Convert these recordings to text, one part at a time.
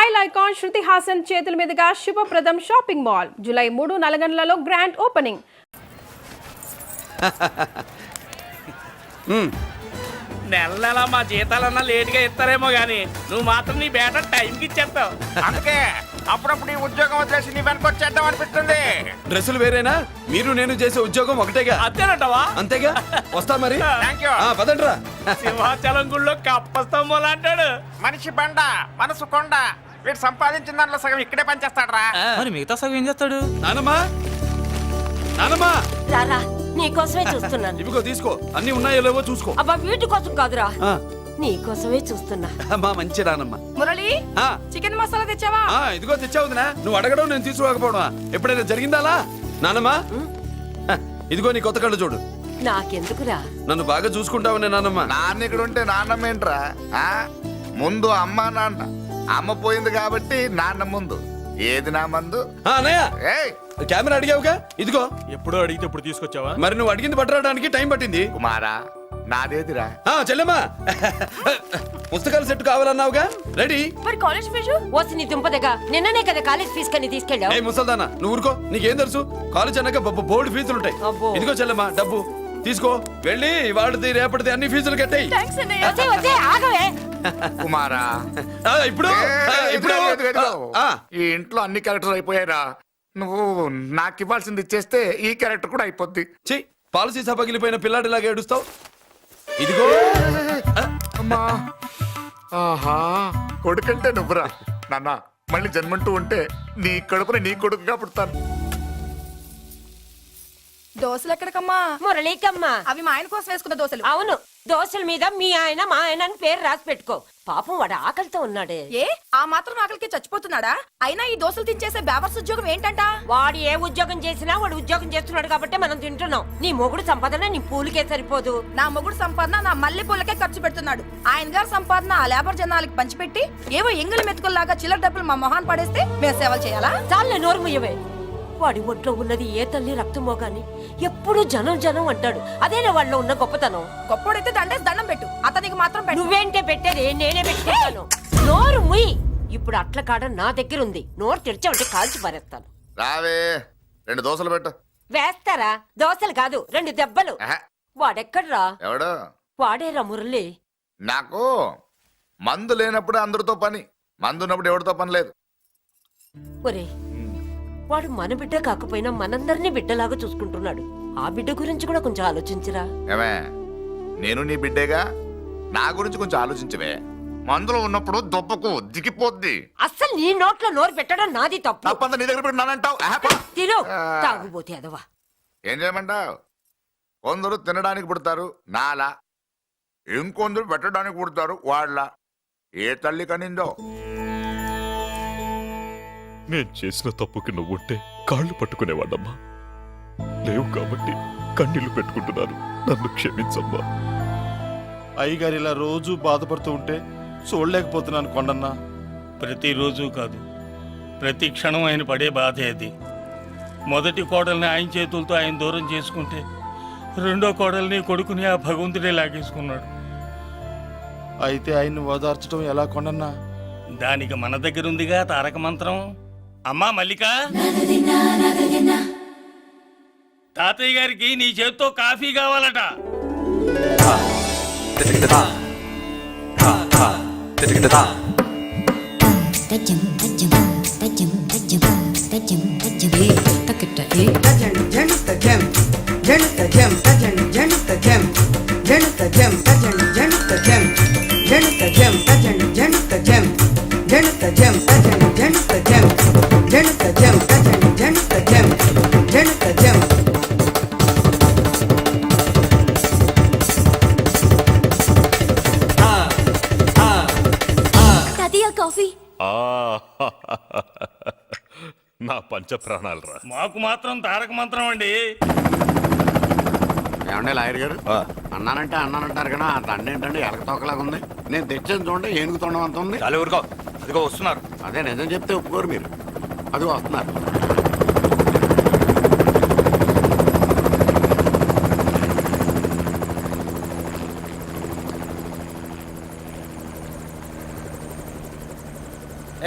Style icon Shruti Haasan చేతుల మీదుగా Shubhapradam shopping mall July 3 నల్గొండలలో గ్రాండ్ ఓపెనింగ్. నెల మా జీతాలన్నా లేట్గా ఇస్తారేమో గానీ నువ్వు మాత్రం నీ బేట టైంకి ఇచ్చేస్తావు. అందుకే అప్పుడప్పుడు ఈ ఉద్యోగం వదిలేసి నీ వెనక వచ్చేద్దాం అనిపిస్తుంది. డ్రెస్సులు వేరేనా? మీరు నేను చేసే ఉద్యోగం ఒకటేగా. అంతేనంటావా? అంతేగా. వస్తా మరి. Thank you. పదండ్రా. సింహాచలం గుళ్ళో కప్పస్తంభం అంటాడు. మనిషి బండ మనసు కొండ. వీడు సంపాదించిన దాంట్లో సగం ఇక్కడే పనిచేస్తాడు రా. మరి మిగతా సగం ఏం చేస్తాడు? నానమ్మా, నానమ్మా, రారా నీకోసమే చూస్తున్నాను. ఇవిగో తీసుకో. అన్ని ఉన్నాయో లేవో చూసుకో. అబ్బా వీటి కోసం కాదురా, ఆ, నీకోసమే చూస్తున్నా. అమ్మా మంచి నానమ్మ. మురళి ఆ, చికెన్ మసాలా తెచ్చావా? ఇదిగో తెచ్చావుదినా. నువ్వు అడగడం నేను తీసుకోకపోవడం ఎప్పుడైనా జరిగిందాలా? నానమ్మా, ఇదిగో నీ కొత్త కళ్ళు చూడు. నాకెందుకురా? నన్ను బాగా చూసుకుంటావునే నానమ్మ. నాన్న ఇక్కడ ఉంటే నాన్నమ్మ ఏంట్రా? ముందు అమ్మ నాన్న. అమ్మ పోయింది కాబట్టి నాన్న ముందు. ఏది నా మందు? అన్నయ్య, ఏయ్ కెమెరా అడిగావుగా, ఇదిగో. ఎప్పుడో అడిగితే ఇప్పుడు తీసుకొచ్చావా? మరి నువ్వు అడిగింది పట్టడానికి టైం పట్టింది. కుమారా నాదేదిరా? చెల్లెమ్మా, పుస్తకాల సెట్ కావాలన్నావుగా, రెడీ. మరి కాలేజ్ ఫీజు వసి నీ దుంపదగా నిన్ననే కదా కాలేజ్ ఫీజు కని తీసుకెళ్ళావు. ఏ ముసల్దానా, నువ్వు ఊరుకో. నీకేం తెలుసు? కాలేజ్ అన్నాక బోర్డు ఫీజులు ఉంటాయి. అబ్బో. ఇదిగో చెల్లెమ్మా, డబ్బు తీసుకో. వెళ్ళి వాడిది రేపటిది అన్ని ఫీజులు కట్టాయి. వచ్చే వచ్చే ఆగవే. కుమారా ఇప్పుడు ఇప్పుడు ఈ ఇంట్లో అన్ని క్యారెక్టర్ అయిపోయారా? నువ్వు నాకు ఇవ్వాల్సింది ఇచ్చేస్తే ఈ క్యారెక్టర్ కూడా అయిపోద్ది. చెయ్యి. పాలసీ సభ పగిలిపోయిన పిల్లాడిలాగా ఏడుస్తావు. ఇదిగో. అమ్మా, ఆహా, కొడుకంటే నువ్వురా నాన్న. మళ్ళీ జన్మంటూ ఉంటే నీ కడుపుని నీ కొడుకుగా పుడతాను. దోశలు ఎక్కడికమ్మా? మురళీకమ్మ, అవి మా ఆయన కోసం వేసుకున్న దోశలు. అవును, దోశల మీద మీ ఆయన మా ఆయన అని పేరు రాసి పెట్టుకో. పాపం వాడు ఆకలితో ఉన్నాడే. ఏ ఆ మాత్రం ఆకలికి చచ్చిపోతున్నాడా? అయినా ఈ దోశలు తినేసే బేవర్స్ ఉద్యోగం ఏంటంట? వాడు ఏ ఉద్యోగం చేసినా వాడు ఉద్యోగం చేస్తున్నాడు కాబట్టి మనం తింటున్నాం. నీ మొగుడు సంపాదన నీ పూలకే సరిపోదు. నా మొగుడు సంపాదన నా మల్లె పూలకే ఖర్చు పెడుతున్నాడు. ఆయన గారి సంపాదన ఆ లేబర్ జనాలకి పంచిపెట్టి ఏవో ఎంగిలి మెతుకుల్లాగా చిల్లర డబ్బులు మా మొహాన్ పడేస్తే మేము సేవలు చేయాలా? చాలే నోరు ముయ్యవే. వాడి ఒంట్లో ఉన్నది ఏ తల్లి రక్తమో గాని ఎప్పుడు జనం జనం అంటాడు. అదేనా వాళ్ళలో ఉన్న గొప్పతనం. గొప్పోడైతే దండేసి దండం పెట్టు, అతనికి మాత్రం పెట్టు. నువ్వేంటే పెట్టేది? నేనే పెట్టుకుంటాను. నోరు ముయ్యి. ఇప్పుడు అట్ల కాడ నా దగ్గర ఉంది. నోరు తెరిచావంటే కాల్చి పారేస్తాను. రావే, 2 దోశలు పెట్టు. వేస్తారా? దోశలు కాదు, 2 దెబ్బలు. ఆహా, వాడెక్కడ్రా? ఎవడు? వాడేరా మురళి. నాకు మందు లేనప్పుడు అందరితో పని, మందు ఉన్నప్పుడు ఎవరితో పని లేదు. ఒరే, వాడు మన బిడ్డ కాకపోయినా మనందరినీ బిడ్డలాగా చూసుకుంటున్నాడు. ఆ బిడ్డ గురించి కూడా కొంచెం ఆలోచించరా. ఏమే, నేను నీ బిడ్డేగా, నా గురించి కొంచెం ఆలోచించవే. మందులో ఉన్నప్పుడు దొప్పకు దిగిపోద్ది. అస్సలు నీ నోట్లో నోరు పెట్టడం నాది తప్పు. తప్పంతా నీ దగ్గర పెట్టినానంటావు. తిను, తాగుబోతే అదవా. ఏం చేయమంటావు? కొందరు తినడానికి పుడతారు నాలా, ఇంకొందరు పెట్టడానికి పుడతారు వాళ్ళ. ఏ తల్లి కనిందో? నేను చేసిన తప్పుకి నువ్వుంటే కాళ్ళు పట్టుకునేవాడమ్మా. లేవు కాబట్టి కన్నీళ్లు పెట్టుకుంటున్నాను. నన్ను క్షమించమ్మా. అయ్యగారు ఇలా రోజు బాధపడుతూ ఉంటే చూడలేకపోతున్నాను కొండన్నా. ప్రతిరోజు కాదు, ప్రతి క్షణం ఆయన పడే బాధే అది. మొదటి కోడల్ని ఆయన చేతులతో ఆయన దూరం చేసుకుంటే రెండో కోడల్ని కొడుకుని ఆ భగవంతుడే లాగేసుకున్నాడు. అయితే ఆయన్ని ఓదార్చడం ఎలా కొండన్నా? దానికి మన దగ్గర ఉందిగా తారక మంత్రం. అమ్మా మల్లిక, తాతయ్య గారికి నీ చేత్తో కాఫీ కావాలట. కాఫీ నా పంచ ప్రాణాలు రా. మాకు మాత్రం తారక మంత్రం అండి. ఏమండే లాయర్ గారు, అన్నానంటే అన్నానంటారు కదా, అంత అన్నేంటండి ఎలక తోకలాగా ఉంది. నేను తెచ్చేది చూడండి, ఏనుగు తొండం అంత ఉంది. చాలా ఊరుకో, అదిగో వస్తున్నారు. అదే నిజం చెప్తే ఒప్పుకోరు మీరు. అది వస్తున్నారు.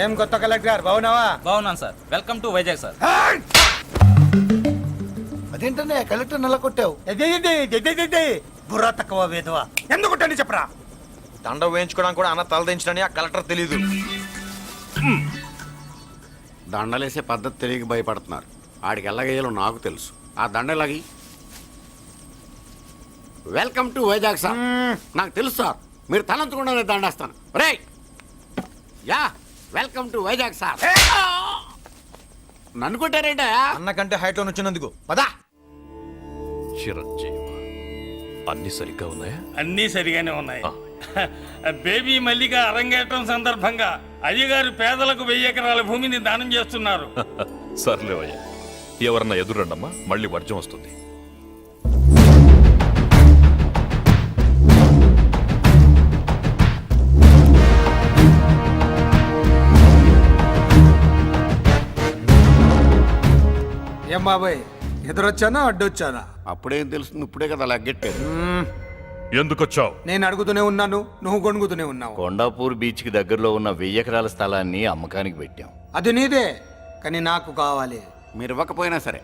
ఏం కొత్త కలెక్టర్ గారు బాగున్నావా? బాగున్నాను sir. Welcome to Vizag sir. అదేంటనే కలెక్టర్ నల్ల కొట్టావు? బుర్రా తక్కువ వేదవా. ఎందుకు కొట్టండి చెప్పరా? దండ వేయించుకోవడానికి కూడా అన్న తలదించడని ఆ కలెక్టర్ తెలీదు. దండలేసే పద్ధతి తెలియక భయపడుతున్నారు. ఆడికి ఎలాగేయాలో నాకు తెలుసు. ఆ దండలాగి వెల్కమ్ టు వైజాగ్ సార్. నాకు తెలుసు సార్, మీరు తలంచకుండానే దండేస్తాను. రే యా వెల్కమ్ టు వైజాగ్ సార్. నన్ను కొట్టారేంటా? అన్నకంటే హైట్ లో వచ్చినందుకు పదా. చిరంజీవి అన్ని సరిగ్గా ఉన్నాయా? అన్నీ సరిగానే ఉన్నాయి. బేబీ మల్లిక అరంగేట్రం సందర్భంగా అయ్యగారు పేదలకు 1000 ఎకరాల భూమిని దానం చేస్తున్నారు. సర్లేవయ్యా, ఎవరన్నా ఎదురండమ్మా, మళ్ళీ వర్జం వస్తుంది. ఏం బాబాయ్, ఎదురొచ్చానా అడ్డొచ్చానా? అప్పుడేం తెలుస్తుంది, ఇప్పుడే కదా లగ్గెట్టారు. ఎందుకొచ్చావు? నేను అడుగుతూనే ఉన్నాను, నువ్వు గొణుగుతూనే ఉన్నావు. కొండాపూర్ బీచ్ కి దగ్గరలో ఉన్న 1000 ఎకరాల స్థలాన్ని అమ్మకానికి పెట్టాం. అది నీదే, కానీ నాకు కావాలి. మీరు ఇవ్వకపోయినా సరే.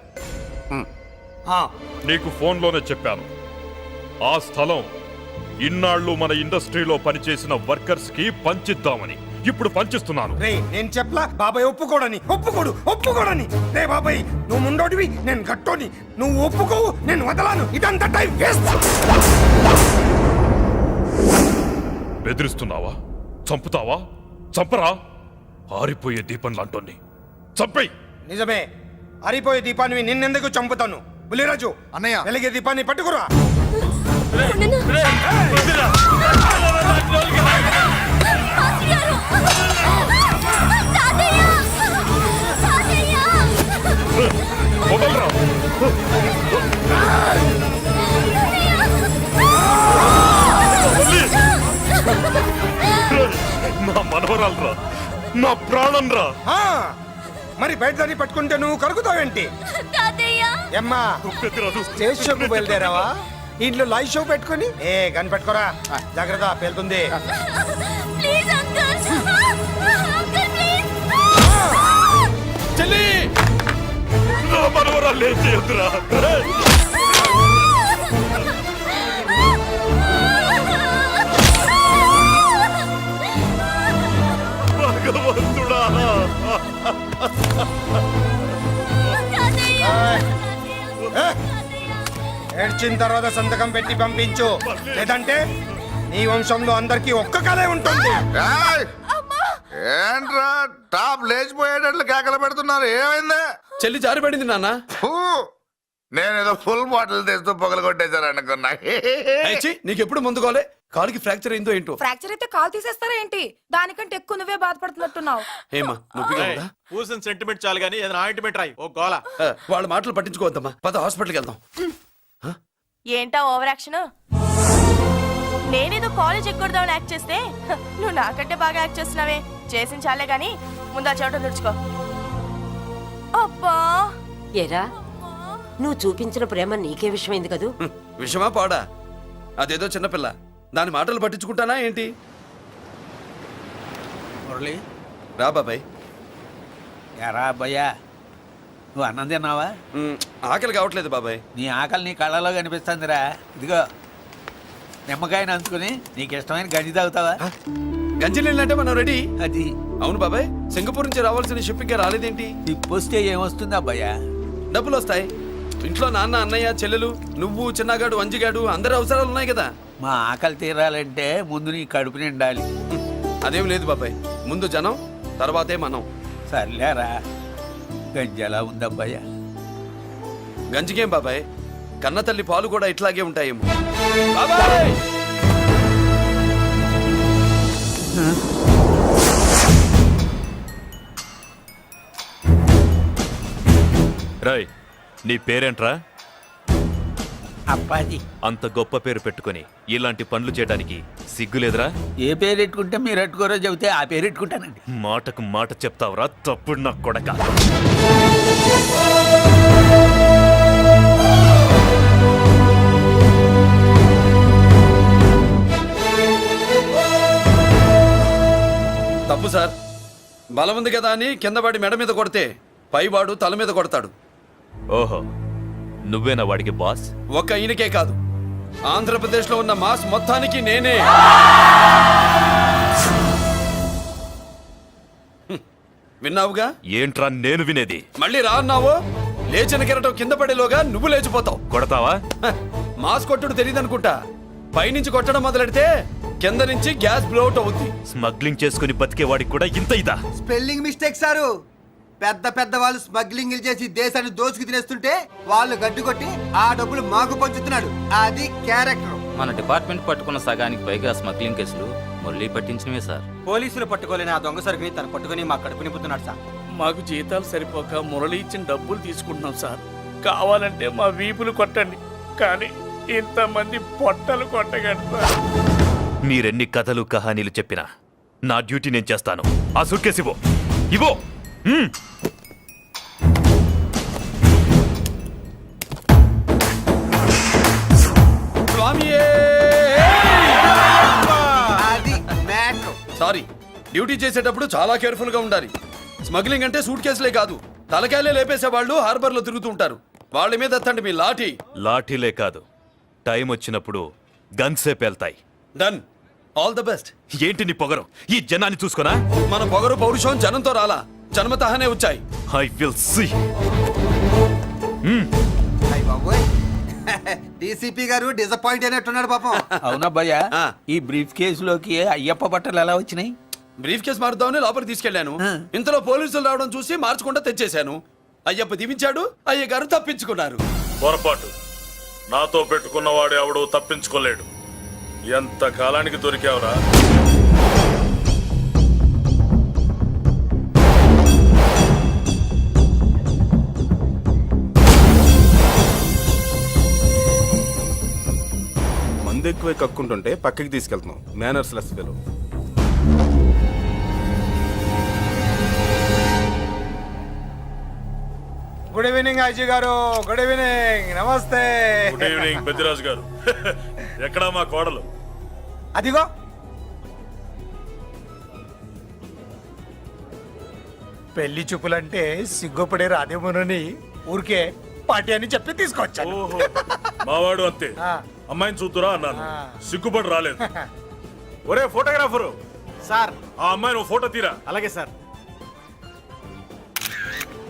ఆ, నీకు ఫోన్లోనే చెప్పాను. ఆ స్థలం ఇన్నాళ్ళు మన ఇండస్ట్రీలో పనిచేసిన వర్కర్స్ కి పంచిద్దామని. ఇప్పుడు పంచిస్తున్నాను. రే నేను చెప్పలా బాబాయ్ ఒప్పుకోడని. రే బాబాయ్, నువ్వు ముండోడివి, నేను గట్టోని. నువ్వు ఒప్పుకోవు, నేను వదలాను. ఇదంతా టైం వేస్ట్. బెదిరిస్తున్నావా? చంపుతావా? చంపరా? ఆరిపోయే దీపం లాంటోని చంపేయ్. నిజమే, ఆరిపోయే దీపాన్ని నిన్నెందుకు చంపుతాను? బుల్లిరాజు అన్నయ్య. వెలిగే దీపాన్ని పట్టుకురా. వదలరా. నా మనవరాలు రా, నా ప్రాణం రా. ఆ, మరి బయట దాన్ని పట్టుకుంటే నువ్వు కరుగుతావేంటి? ఎమ్మా, స్టేజ్ షోకు బయలుదేరావా? ఇంట్లో లైవ్ షో పెట్టుకుని గన్ పెట్టుకోరా. జాగ్రత్త, పేలుతుంది. చెల్లి, నా మనవరాలు ఏం చేయొద్దురా. భగవంతుడా. ఏడ్చిన తర్వాత సంతకం పెట్టి పంపించు, లేదంటే నీ వంశంలో అందరికీ ఒక్క కలే ఉంటుంది. ఏంట్రా టాప్ లేచిపోయేటట్లు కేకలు పెడుతున్నారు? ఏమైంది? చెల్లి జారిపడింది నాన్న. ఫూ, నేనేదో ఫుల్ బాటిల్ తెస్తూ పొగలు కొట్టేశారు అనుకున్నా. నీకెప్పుడు ముందుకోలే? కాలుకి ఫ్రాక్చర్ అయిందో ఏంటో. ఫ్రాక్చర్ అయితే కాల్ తీసేస్తారా ఏంటి? దానికంటే ఎక్కువ నువ్వే బాధపడుతున్నట్టున్నావు. ఏమా నొప్పిగా ఉందా? పూసిన సెంటిమెంట్ చాలు గానీ ఏదైనా ఆయింట్మెంట్ రాయి. ఓ గోల. వాళ్ళ మాటలు పట్టించుకోవద్దమ్మా, పద హాస్పిటల్కి వెళ్దాం. ఏంటా ఓవర్ యాక్షన్? నేనేదో కాలేజ్ ఎక్కడదామని యాక్ట్ చేస్తే నువ్వు నాకంటే బాగా యాక్ట్ చేస్తున్నావే. చేసిన చాలే గాని ముందు ఆ చోట తుడుచుకో. అబ్బా, ఏరా, నువ్వు చూపించిన ప్రేమ నీకే విషమైంది కదూ? విషమా పాడా? అదేదో చిన్నపిల్ల, దాని మాటలు పట్టించుకుంటానా ఏంటి? మురళి, రా బాబాయ్. ఎరా అబ్బయ్యా, నువ్వు అన్నం తిన్నావా? ఆకలి కావట్లేదు బాబాయ్. నీ ఆకలి నీ కళ్ళలో కనిపిస్తుందిరా. ఇదిగో నిమ్మకాయని అంచుకుని నీకు ఇష్టమైన గంజి తాగుతావా? గంజి నీళ్ళంటే మనం రెడీ. అది అవును బాబాయ్, సింగపూర్ నుంచి రావాల్సిన షిప్పింగ్ రాలేదేంటి? తిప్పొస్తే ఏమొస్తుంది అబ్బయ్యా? డబ్బులు వస్తాయి. ఇంట్లో నాన్న, అన్నయ్య, చెల్లెలు, నువ్వు, చిన్నగాడు, వంజిగాడు, అందరి అవసరాలు ఉన్నాయి కదా. మా ఆకలి తీరాలంటే ముందు నీ కడుపు నిండాలి. అదేం లేదు బాబాయ్, ముందు జనం, తర్వాతే మనం. సర్లేరా, గంజి ఎలా ఉందబ్బయ్యా? గంజికేం బాబాయ్, కన్న తల్లి పాలు కూడా ఇట్లాగే ఉంటాయేమో. బాబాయ్, రాయ్, నీ పేరేంట్రా? అప్పాజీ. అంత గొప్ప పేరు పెట్టుకొని ఇలాంటి పనులు చేయడానికి సిగ్గులేదురా? ఏ పేరు పెట్టుకుంటే మీరు పెట్టుకోరో చెబితే ఆ పేరు పెట్టుకుంటానండి. మాటకు మాట చెప్తావురా తప్పుడు నా కొడక. తప్పు సార్, బలం ఉంది కదా అని కింద పడి మెడ మీద కొడితే పైవాడు తల మీద కొడతాడు. ఓహో, నువ్వేనా వాడికి బాస్? ఒక్క ఈయనకే కాదు, ఆంధ్రప్రదేశ్లో ఉన్న మాస్ మొత్తానికి నేనే. విన్నావుగా? ఏంట్రా నేను వినేది? మళ్ళీ రా అన్నావు, లేచిన కెరటం కింద పడేలోగా నువ్వు లేచిపోతావు. కొడతావా? మాస్ కొట్టుడు తెలియదనుకుంటా. పైనుంచి కొట్టడం మొదలెడితే కింద నుంచి గ్యాస్ బ్లౌట్ అవుద్ది. స్మగ్లింగ్ చేసుకుని బతికే వాడికి కూడా ఇంత ఇదా? Spelling mistake sir. పెద్ద పెద్ద వాళ్ళు స్మగ్లింగ్ చేసి దేశాన్ని దోచుకు తినేస్తుంటే వాళ్ళు గడ్డు కొట్టి ఆ డబ్బులు మాకు పంచుతున్నాడు. అది క్యారెక్టర్. మన డిపార్ట్మెంట్ పట్టుకున్న సగానికి పైగా స్మగ్లింగ్ కేసులు మురళి పట్టించినవే సార్. పోలీసులు పట్టుకోలేని ఆ దొంగ సరుకుని తను పట్టుకుని మా కడుపు నింపుతున్నాడు సార్. మాకు జీతాలు సరిపోక మురళి ఇచ్చిన డబ్బులు తీసుకుంటున్నాం సార్. కావాలంటే మా వీపులు కొట్టండి, కానీ ఇంతమంది పొట్టలు కొట్టగండి సార్. మీరెన్ని కథలు కహానీలు చెప్పినా నా డ్యూటీ నేను చేస్తాను. ఆ సూట్ కేసు ఇవ్వు. ఇవ్వు. స్వామియే! అది మ్యాటర్. సారీ, డ్యూటీ చేసేటప్పుడు చాలా కేర్ఫుల్ గా ఉండాలి. స్మగ్లింగ్ అంటే సూట్ కేసులే కాదు, తలకాయలే లేపేసే వాళ్ళు హార్బర్ లో తిరుగుతూ ఉంటారు. వాళ్ళ మీద ఎత్తండి మీ లాఠీ. లాఠీలే కాదు, టైం వచ్చినప్పుడు గన్సే పేల్తాయి. డన్. All the best. ఏంటి నీ పొగరు? ఈ జనాన్ని చూసుకోనా? మన పొగరు పౌరుషం జనంతో రాలా, జన్మతహనే వచ్చాయి. I will see. డీసీపీ గారు డిసప్పాయింట్ అయినట్టున్నాడు పాపం. అవునా భయ్యా? ఆ. ఈ బ్రీఫ్ కేసులోకి అయ్యప్ప బట్టలు ఎలా వచ్చినాయి? బ్రీఫ్ కేసు మారుద్దామని లోపలికి తీసుకెళ్లాను. ఇంతలో పోలీసులు రావడం చూసి మార్చకుండా తెచ్చేశాను. అయ్యప్ప దీవించాడు, అయ్య గారు తప్పించుకున్నారు. పొరపాటు. నాతో పెట్టుకున్నవాడు ఎవడు తప్పించుకోలేడు. ఎంత కాలానికి దొరికావురా? మందు ఎక్కువ కక్కుంటుంటే పక్కకి తీసుకెళ్తున్నాం. Manners less fellow. Good evening Ajay garu. Good evening. నమస్తే. Good evening Peddiraju garu. ఎక్కడా మా కోడలు? అదిగో పెళ్లి చూపులంటే సిగ్గుపడే రాధేమోనని ఊరికే పార్టీ అని చెప్పి తీసుకొచ్చాను. ఓహో, మావాడు అంతే. ఆ. అమ్మాయిని చూద్దురా అన్నాను, ఆ. సిగ్గుపడి రాలేదు. ఒరే ఫోటోగ్రాఫరు, సార్. ఆ అమ్మాయిని ఓ ఫోటో తీరా. అలాగే సార్.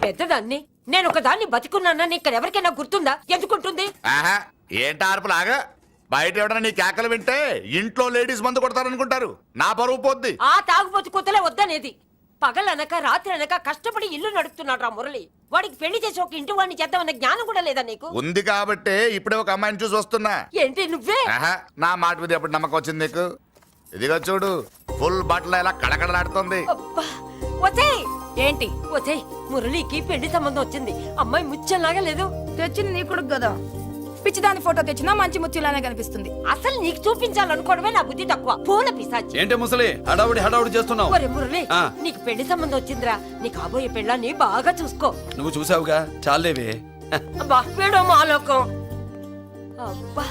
పెద్దదాన్ని నేను ఒక దాన్ని బతికున్నానని ఇక్కడ ఎవరికైనా గుర్తుందా? ఎందుకుంటుంది? ఆహా, ఏంటి ఆర్పులాగా? బయట ఎవడన్నా నీ కేకలు వింటే ఇంట్లో లేడీస్ మందు కొడతారనుకుంటారు. నా పరువు పోద్ది. ఆ తాగుబోతు కూతలే వద్దనేది. పగలనక రాత్రి అనక కష్టపడి ఇల్లు నడుపుతున్నాడు రా మురళి. వాడికి పెళ్లి చేసి ఒక ఇంటి వాడిని చేద్దామన్న జ్ఞానం కూడా లేదా నీకు? ఉంది కాబట్టే ఇప్పుడే ఒక అమ్మాయిని చూసి వస్తున్నా. ఏంటి నువ్వే? ఆహా, నా మాట మీద ఎప్పుడు నమ్మకం వచ్చింది నీకు? ఇదిగో చూడు, ఫుల్ బట్టలు ఎలా కడకడలాడుతుంది. అబ్బా, వచ్చేయ్. ఏంటి? వచ్చేయ్, మురళికి పెళ్లి సంబంధం వచ్చింది. అమ్మాయి ముచ్చల్లాగా లేదు. తెచ్చింది నీ కొడుకు కదా. పిచ్చిదాని ఫోటో తెచ్చినా మంచి ముత్యులానే కనిపిస్తుంది. అసలు నీకు చూపించాలనుకోవడమే నా బుద్ధి తక్కువ. పూల పిశాచి. ఏంటి ముసలి హడావుడి చేస్తున్నావు? ఒరే మురళి, ఆ. నీకు పెళ్లి సంబంధం వచ్చిందిరా. నీ కాబోయే పెళ్ళాన్ని బాగా చూసుకో. నువ్వు చూసావుగా, చాలేవే. అబ్బా, వీడో మాలోకం. అబ్బా,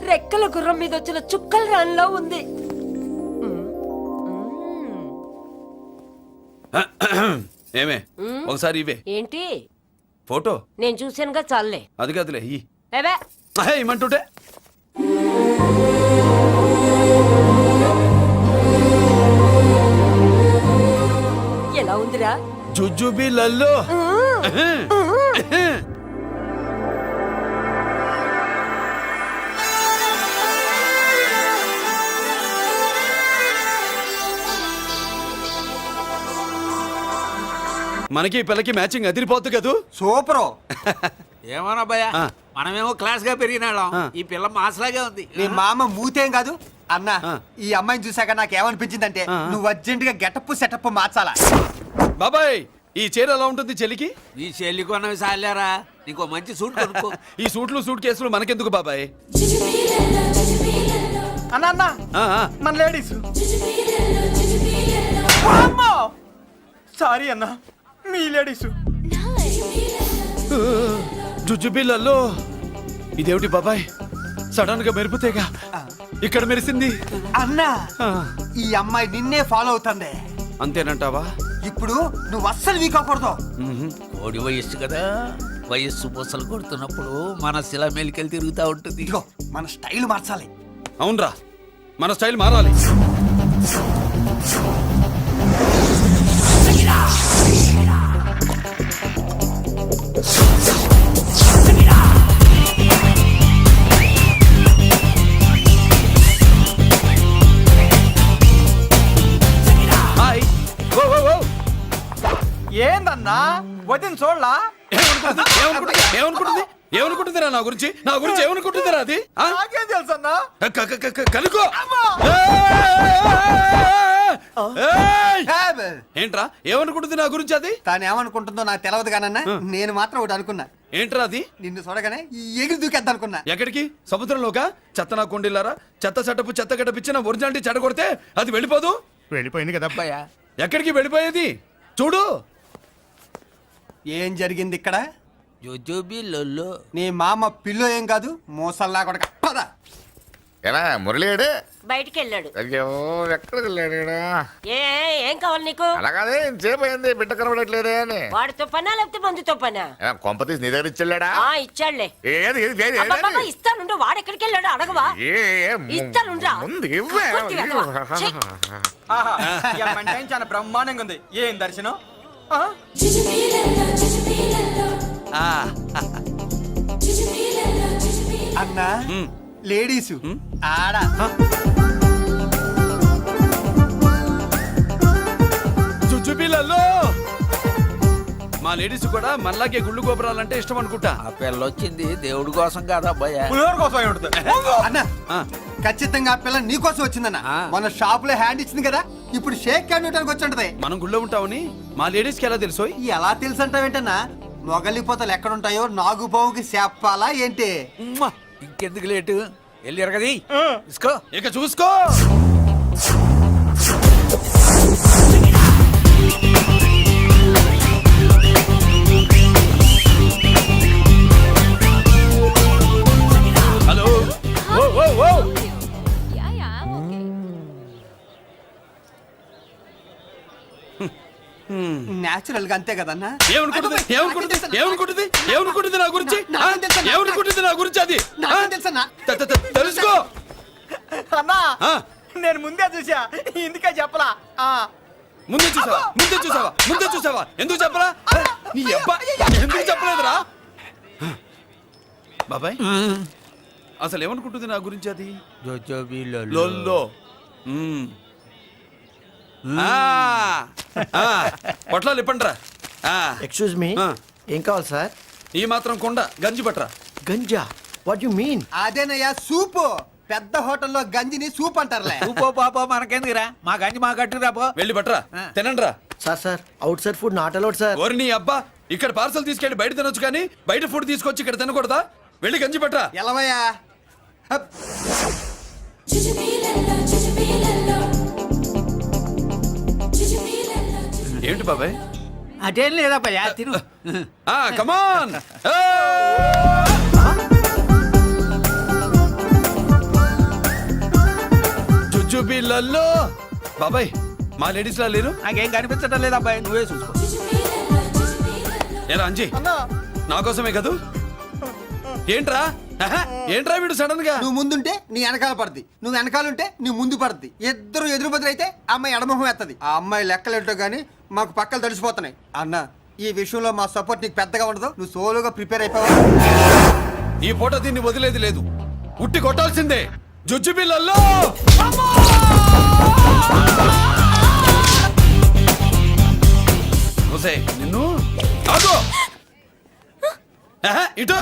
రెక్కల గుర్రం మీద వచ్చిన చుక్కల రాన్లో ఉంది. ఏమే, ఒకసారి ఇవే ఏంటి? ఫోటో. నేను చూసానుగా, చాలే. అది కాదులే, ఏవే ఇమ్మంటుంటే. ఎలా ఉందిరా? జుజుబి లల్లో. మనకి ఈ పిల్లకి మ్యాచింగ్ అదిరిపోద్దు కదూ. సూపరు. ఏమన్నా భయ్యా, ఆ. మనమేమో క్లాస్ గా పెరిగిన వాళ్ళం. ఆ. ఈ పిల్ల మాసలాగే ఉంది. నీ మామ మూతేం కాదు అన్న. ఆ. ఈ అమ్మాయిని చూసాక నాకేమనిపించిందంటే ఆ. నువ్వు అర్జెంట్ గా గెటప్ సెటప్ మార్చాలా. బాబాయ్, ఈ చీర ఎలా ఉంటుంది చెలికి? నీ చెల్లి కొన్నవి సాలేరా, నీకు మంచి సూట్ కొనుక్కో. ఈ సూట్లు సూట్ కేసులు మనకెందుకు బాబాయ్? అన్న అన్న, ఆ, ఆ. మన లేడీస్. సారీ అన్న, మీ లేడీస్. జుజుబిళ్ళల్లో ఇదేమిటి బాబాయ్? సడన్ గా మెరుపుతేగా ఇక్కడ మెరిసింది. అన్న, ఆ, ఈ అమ్మాయి నిన్నే ఫాలో అవుతుంది. అంతేనంటావా? ఇప్పుడు నువ్వు అస్సలు వీక్ అవ్వకూడదు. కోడి వయస్సు కదా, వయస్సు పూసలు కొడుతున్నప్పుడు మన శిల మెలికలు తిరుగుతూ ఉంటుంది. ఇదిగో మన స్టైల్ మార్చాలి. అవునరా, మన స్టైల్ మారాలి. హాయ్. ఓ ఓ ఓ. ఏందన్నా వదిన చూడలా? ఏమనుకుంటుందిరా నా గురించి ఏమనుకుంటుందిరా అది? ఆ? నాకేం తెలుసు అన్నా? కనుకో. ఏంట్రా ఏమనుకుంటుంది నా గురించి అది? తాను ఏమనుకుంటుందో నాకు తెలియదు కానన్నా, నేను మాత్రం ఒకటి అనుకున్నా. ఏంట్రా అది? నిన్ను చూడగానే ఎగిరి దూకేద్దాం అనుకున్నా. ఎక్కడికి? సముద్రంలోకా? చెత్త నా కొండిల్లారా, చెత్త సెటపు చెత్త గడపిచ్చిన ఒరిజినాలిటీ చెడగొడితే అది వెళ్ళిపోదు. వెళ్ళిపోయింది కదా అబ్బాయి. ఎక్కడికి వెళ్ళిపోయేది? చూడు ఏం జరిగింది ఇక్కడ. జోజోబీ లొల్లో. నీ మామ పిల్లో ఏం కాదు, మోసల్లా కొడక. పద. ఎలా మురళీడు? బయటికి వెళ్ళాడు. అయ్యో ఎక్కడికి వెళ్ళాడు ఈడ? ఏం కావాలి నీకు? అలాగదే ఇంతసేపు అయింది బిడ్డ కనబడట్లేదే అని. వాడితో పనా లేకపోతే మందుతో పనా? కొంప తీసి నీ దగ్గర ఇచ్చాడా? ఇచ్చాడులే. ఏది ఏది, ఏది, ఏది? అబ్బబ్బబ్బ, ఇస్తానుండు. వాడు ఎక్కడికి వెళ్ళాడు అడగవా? ఇస్తానుండ్రా. ముందు ఇవ్వే. కొట్టి వెధవా. ఛీ. చాలా బ్రహ్మాండంగా ఉంది. ఏం దర్శనం. అన్నా లేడీసు ఆడ. చుచ్చుపిల్లల్లో మా లేడీస్ కూడా మనలాగే గుళ్ళు గోపురాలంటే ఇష్టం అనుకుంటా. ఆ పిల్ల వచ్చింది దేవుడి కోసం కాదు అబ్బాయ, పులిహోర కోసం ఉంటుంది. అన్న ఖచ్చితంగా ఆ పిల్ల నీ కోసం వచ్చిందన్న. మన షాప్ లో హ్యాండ్ ఇచ్చింది కదా, ఇప్పుడు షేక్ హ్యాండ్ ఇవ్వడానికి వచ్చి ఉంటది. మనం గుళ్ళో ఉంటామని మా లేడీస్ కి ఎలా తెలుసు? ఎలా తెలుసు అంటావేంటన్నా? మొగలిపోతలు ఎక్కడుంటాయో నాగుబావుకి చెప్పాలా ఏంటి? ఇంకెందుకు లేటు, వెళ్ళారు కదా తీసుకో. ఇక చూసుకో. హలో. ఓ ఓ ఓ. నేచురల్ గా అంతే కదన్నా. ఏమనుకుంటుంది నా గురించి? ఏమనుకుంటుంది నా గురించి అది? తెలుసన్నా. తెలుసుకో అన్నా ఆ. నేను ముందే చూసా, ఇందుకే చెప్పలా. ముందే చూసావా? ఎందుకు చెప్పరా? నీ అబ్బా ఎందుకు చెప్పలేదురా? బాబాయ్ అసలు ఏమనుకుంటుంది నా గురించి అది? జోజోబీ లొల్లో. పొట్లాలు ఇప్పండిరా. ఎక్స్క్యూజ్ మీ, ఏం కావాలి సార్? ఈ మాత్రం కొండ గంజి పట్రా. గంజా? What you mean? అదేనయ్యా సూపు. పెద్ద హోటల్లో గంజిని సూప్ అంటారులే. పో పాప, మనకెందుకురా, మా గంజి మా కట్టురా పో. వెళ్ళి పట్రా, తినండిరా. Sir outside food not allowed sir. ఓరి నీ అబ్బా, ఇక్కడ పార్సల్ తీసుకెళ్ళి బయట తినొచ్చు కానీ బయట ఫుడ్ తీసుకొచ్చి ఇక్కడ తినకూడదా? వెళ్ళి గంజి పట్రా. ఎలవయ్యా. ఏంటి బాబాయ్? అదేం లేదబ్బా, తిను. కమాన్. చుచ్చుపిల్లల్లో బాబాయ్ మా లేడీస్ లా లేరు. నాకేం కనిపించడం లేదు అబ్బాయి, నువ్వే చూసుకో. ఏరా అంజీ, నా కోసమే కదూ? ఏంట్రా వీడు సడన్ గా? నువ్వు ముందుంటే నీ వెనకాల పడుద్ది, నువ్వు వెనకాలంటే నీ ముందు పడుద్ది. ఇద్దరు ఎదురు బదులైతే అమ్మాయి ఎడమొహం ఎత్తది. ఆ అమ్మాయి లెక్కలేంటో గానీ మాకు పక్కలు తడిసిపోతున్నాయి. అన్న ఈ విషయంలో మా సపోర్ట్ నీకు పెద్దగా ఉండదు. నువ్వు సోలోగా ప్రిపేర్ అయిపోవా? ఈ పూట దీన్ని వదిలేది లేదు, ఉట్టి కొట్టాల్సిందే. జుజ్జుబిళ్ళల్లో నిన్ను ఆగు. ఇటు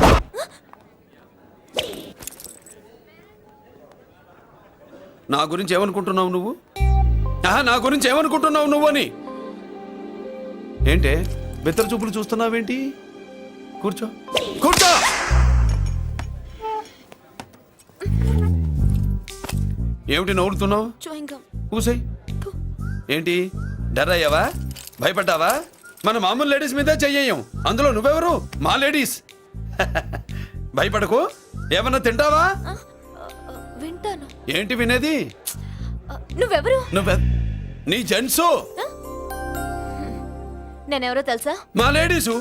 నా గురించి ఏమనుకుంటున్నావు నువ్వు? నా గురించి ఏమనుకుంటున్నావు నువ్వు అని? ఏంటే బెత్తర చూపులు చూస్తున్నావేంటి? కూర్చో. ఏమిటి నవ్వుతున్నావు? కూసై. ఏంటి డర్ అయ్యావా? భయపడ్డావా? మన మామూలు లేడీస్ మీద చెయ్యం, అందులో నువ్వెవరు? మా లేడీస్. భయపడకు. ఏమన్నా తింటావా? వింటాను. ఏంటి వినేది? నువ్వెవరు? నీ జెంట్సు. నేనెవరో తెలుసా? మా లేడీసు.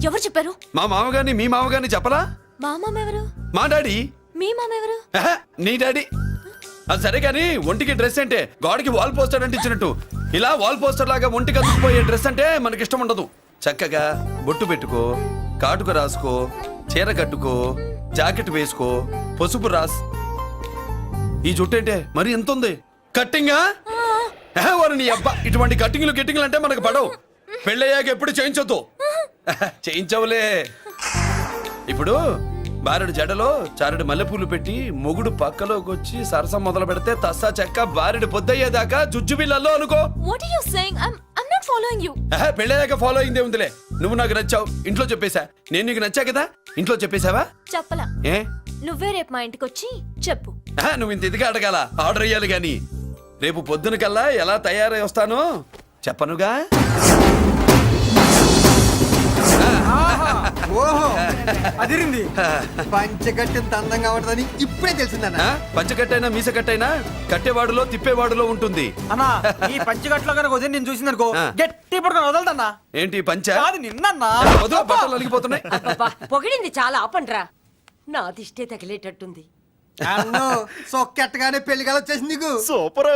ఎవరు చెప్పారు? మా మామగారిని మీ మామగారిని చెప్పలా? మా అమ్మ ఎవరు? మా డాడీ. మీ మామ ఎవరు? ఆహా, నీ డాడీ. అది సరే కానీ ఒంటికి డ్రెస్ అంటే గోడకి వాల్ పోస్టర్ అంటే ఇచ్చినట్టు ఇలా వాల్ పోస్టర్ లాగా ఒంటికి అందుకుపోయే డ్రెస్ అంటే మనకి ఇష్టం ఉండదు. చక్కగా బొట్టు పెట్టుకో, కాటుక రాసుకో, చీర కట్టుకో, జాకెట్ వేసుకో, పసుపు రాస్. ఈ జుట్టు అంటే మరి ఎంత ఉంది? కట్టింగా వారు నీ అబ్బా. ఇటువంటి కట్టింగ్లు గిట్టింగ్లు అంటే మనకు పడవు. పెళ్ళయ్యాక ఎప్పుడు చేయించొద్దు. చేయించవులే. ఇప్పుడు బారెడు జడలో చారెడు మల్లెపూలు పెట్టి మొగుడు పక్కలోకి వచ్చి సరసం మొదలు పెడితే తస్సా చెక్క బారెడు పొద్దయ్యేదాకా జుజ్జు బిళ్ళల్లో అనుకో. What are you saying? I'm not following you. పెళ్ళయ్యాక ఫాలో అయిందే ఉందిలే. నువ్వు నాకు నచ్చావు, ఇంట్లో చెప్పేశా. నేను నీకు నచ్చా కదా, ఇంట్లో చెప్పేశావా? చెప్పలా. ఏ నువ్వే రేపు మా ఇంటికి వచ్చి చెప్పు. నువ్వు ఇంత ఇదిగా అడగాల, ఆర్డర్ అయ్యాలి గాని. రేపు పొద్దున కల్లా ఎలా తయారై వస్తానో చెప్పనుగా. ఓహో అదిరింది. పంచగట్టెంత అందంగా ఉంటుందని ఇప్పుడే తెలిసిందన్న. పంచకట్టైనా మీసకట్టైనా కట్టేవాడులో తిప్పేవాడులో ఉంటుంది. అన్నా ఈ పంచగట్లో కనుక వదిలి నేను చూసింది అనుకో ఆ. గట్టి పడుకొని వదలదన్నా. ఏంటి పంచ? కాదు నిన్నన్నా. వదిలే, బట్టలు అలిగిపోతున్నాయి. అబ్బబ్బా, పొగిడింది చాలా ఆపండ్రా. నా దిష్టే తగిలేటట్టుంది. అన్ను సొక్కెట్టగానే పెళ్లి కాలం వచ్చేసింది నీకు. సూపర్.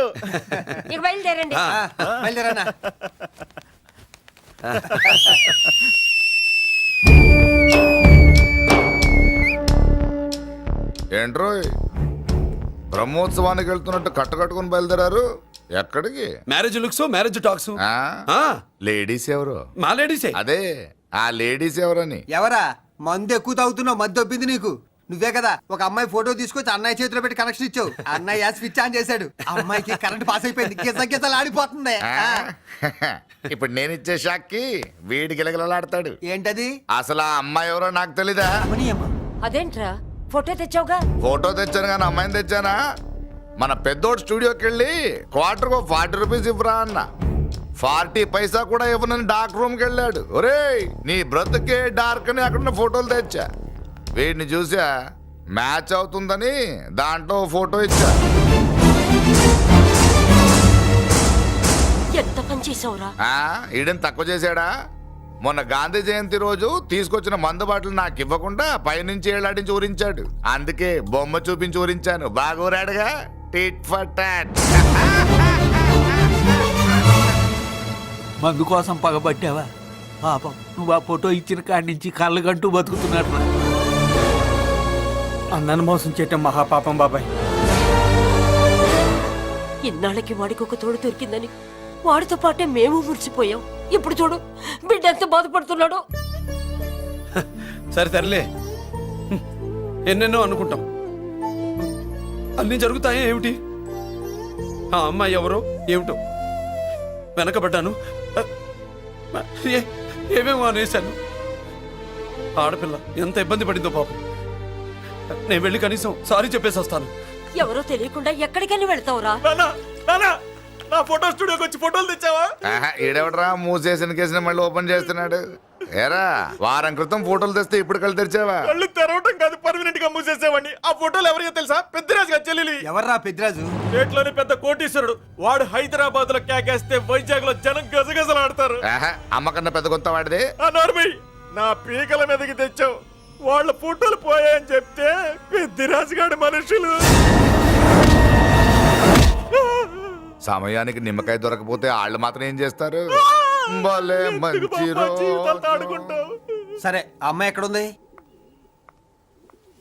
ఇక బయలుదేరండి. బయలుదేరన్నా. ఏంట్రోయ్ బ్రహ్మోత్సవానికి వెళ్తున్నట్టు కట్టుకొని బయలుదేరారు? ఎక్కడికి? Marriage looks, marriage talks. Ladies ఎవరు? మా లేడీసే. అదే ఆ లేడీస్ ఎవరని. ఎవరా? మందు ఎక్కువ తాగుతున్నావు, మధ్య దొబ్బింది నీకు. నువ్వే కదా ఒక అమ్మాయి ఫోటో తీసుకొచ్చి అన్నయ్య చేతిలో పెట్టి కనెక్షన్ ఇచ్చావు. అన్నయ్య స్విచ్ ఆన్ చేశాడు, అమ్మాయికి కరెంట్ పాస్ అయిపోయింది. గిజగిజలు ఆడిపోతుంది. ఇప్పుడు నేను ఇచ్చే షాక్కి వీడి గిలగిలలాడతాడు. ఏంటది? అసలు ఆ అమ్మాయి ఎవరో నాకు తెలీదా? అదేంట్రా ఫోటో తెచ్చావుగా? ఫోటో తెచ్చాను కానీ అమ్మాయిని తెచ్చానా? మన పెద్దోడు స్టూడియోకి వెళ్ళి క్వార్టర్కు 40 రూపీస్ ఇవ్వరా అన్న. 40 పైసా కూడా ఇవ్వనని డార్క్ రూమ్కి వెళ్ళాడు. ఒరేయ్ నీ బ్రతుకే డార్క్ అని అక్కడ ఫోటోలు తెచ్చా. వీడిని చూసా మ్యాచ్ అవుతుందని దాంట్లో ఫోటో ఇచ్చా. ఎంత పని చేసావురా? ఈడని తక్కువ చేశాడా? మొన్న గాంధీ జయంతి రోజు తీసుకొచ్చిన మందు బాటలు నాకు ఇవ్వకుండా పైనుంచి ఏళ్ళాడించి ఊరించాడు. అందుకే బొమ్మ చూపించి ఊరించాను. బాగా ఊరాడుగా. Tit for tat. మందు కోసం పగబట్టావా? పాపం నువ్వు ఆ ఫోటో ఇచ్చిన కాడి నుంచి కళ్ళగంటూ బతుకుతున్నాడు. అన్నను మోసం చేయటం మహాపాపం బాబాయ్. ఇన్నాళ్ళకి వాడికి ఒక తోడు దొరికిందని వాడితో పాటే మేము మురిసిపోయాం. ఇప్పుడు చూడు బిడ్డ ఎంత బాధపడుతున్నాడో. సరే తరలే, ఎన్నెన్నో అనుకుంటాం, అన్నీ జరుగుతాయా ఏమిటి? ఆ అమ్మాయి ఎవరో ఏమిటో వెనకబడ్డాను. ఏమేమో అనేశాను. ఆడపిల్ల ఎంత ఇబ్బంది పడిందో పాపం. నేను వెళ్ళి కనీసం సారీ చెప్పేసి వస్తాను. ఎవరో తెలియకుండా ఎక్కడికైనా వెళ్తావురా? నా ఫోటో స్టూడియోకి వచ్చి ఫోటోలు తెచ్చావా? ఈడెవడరా మూసేసిన కేసుని మళ్ళీ ఓపెన్ చేస్తున్నాడు? ఏరా వారం క్రితం ఫోటోలు తెస్తే ఇప్పుడు కళ్ళు తెరిచావా? కళ్ళు తెరవటం కాదు, పర్మనెంట్ గా మూసేసేవాడిని. ఆ ఫోటోలు ఎవరికో తెలుసా? పెద్దరాజు గారి చెల్లెలి. ఎవర్రా పెద్దరాజు? స్టేట్లోని పెద్ద కోటీశ్వరుడు. వాడు హైదరాబాద్ లో కేకేస్తే వైజాగ్ లో జనం గజగజలాడతారు. అమ్మకన్నా పెద్ద కొంత వాడిది. నార్మల్ నా పీకల మీదకి తెచ్చావు. వాళ్ళ ఫోటోలు పోయాయని చెప్తే పెద్దిరాజు గారి మనుషులు. సమయానికి నిమ్మకాయ దొరకపోతే వాళ్ళు మాత్రం ఏం చేస్తారు? భలే మంచి రోజు. ఆడుకుంటావు. సరే అమ్మాయి ఎక్కడుంది?